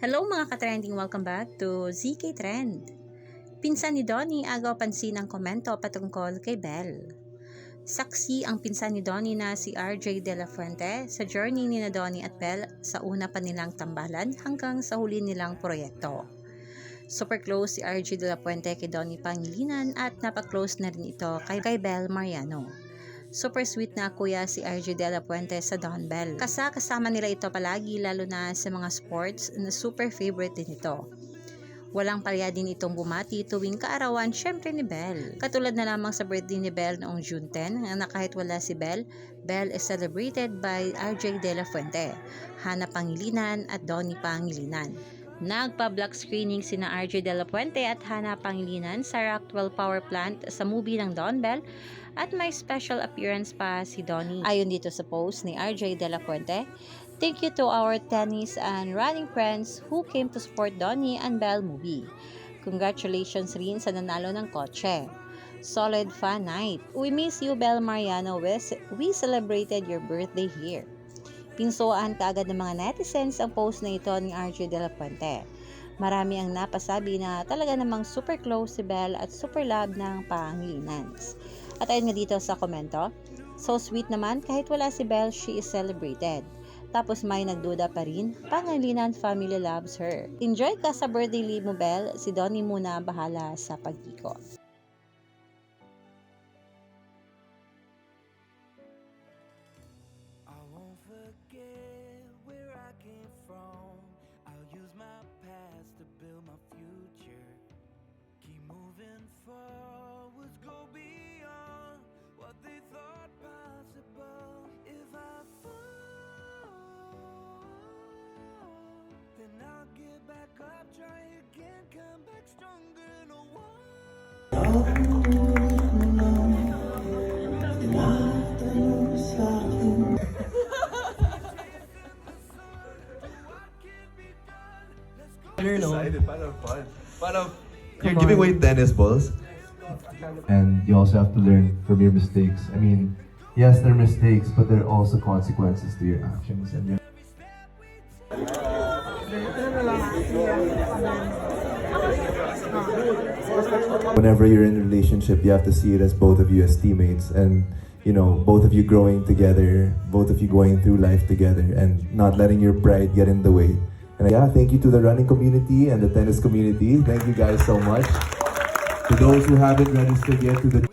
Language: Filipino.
Hello mga ka-trending, welcome back to ZK Trend. Pinsan ni Donnie agaw pansin ang komento patungkol kay Belle. Saksi ang pinsan ni Donnie na si RJ De La Fuente sa journey ni na Donnie at Belle sa una pa nilang tambalan hanggang sa huli nilang proyekto. Super close si RJ De La Fuente kay Donnie Pangilinan at napaklose na rin ito kay Belle Mariano. Super sweet na kuya si RJ De La Fuente sa Don Bell. Kasama nila ito palagi lalo na sa mga sports na super favorite din ito. Walang palya din itong bumati tuwing kaarawan syempre ni Belle. Katulad na lamang sa birthday ni Belle noong June 10 na kahit wala si Belle, Belle is celebrated by RJ De La Fuente, Hana Pangilinan at Donnie Pangilinan. Nagpa-block screening sina RJ De La Fuente at Hana Pangilinan sa Rockwell Power Plant sa movie ng Don Bell at may special appearance pa si Donnie. Ayon dito sa post ni RJ De La Fuente, "Thank you to our tennis and running friends who came to support Donnie and Bell movie. Congratulations rin sa nanalo ng kotse. Solid fun night. We miss you, Belle Mariano. We celebrated your birthday here." Pinsuan kaagad ng mga netizens ang post na ito ni RJ De La Fuente. Marami ang napasabi na talaga namang super close si Belle at super love ng Pangilinans. At ayun nga dito sa komento, "So sweet naman, kahit wala si Belle, she is celebrated." Tapos may nagduda pa rin, "Pangilinan family loves her. Enjoy ka sa birthday leave mo, Belle. Si Donnie muna bahala sa pag-ikot." Forget where I came from. I'll use my past to build my future. Keep moving forwards, go beyond what they thought possible. If I fall, then I'll get back up, try again, come back stronger, no one. Excited, parang fun. Parang you're giving away tennis balls. And you also have to learn from your mistakes. I mean, yes, they're mistakes, but there are also consequences to your actions. And whenever you're in a relationship, you have to see it as both of you as teammates, and both of you growing together, both of you going through life together, and not letting your pride get in the way. And yeah, thank you to the running community and the tennis community. Thank you guys so much. To those who haven't registered yet, to the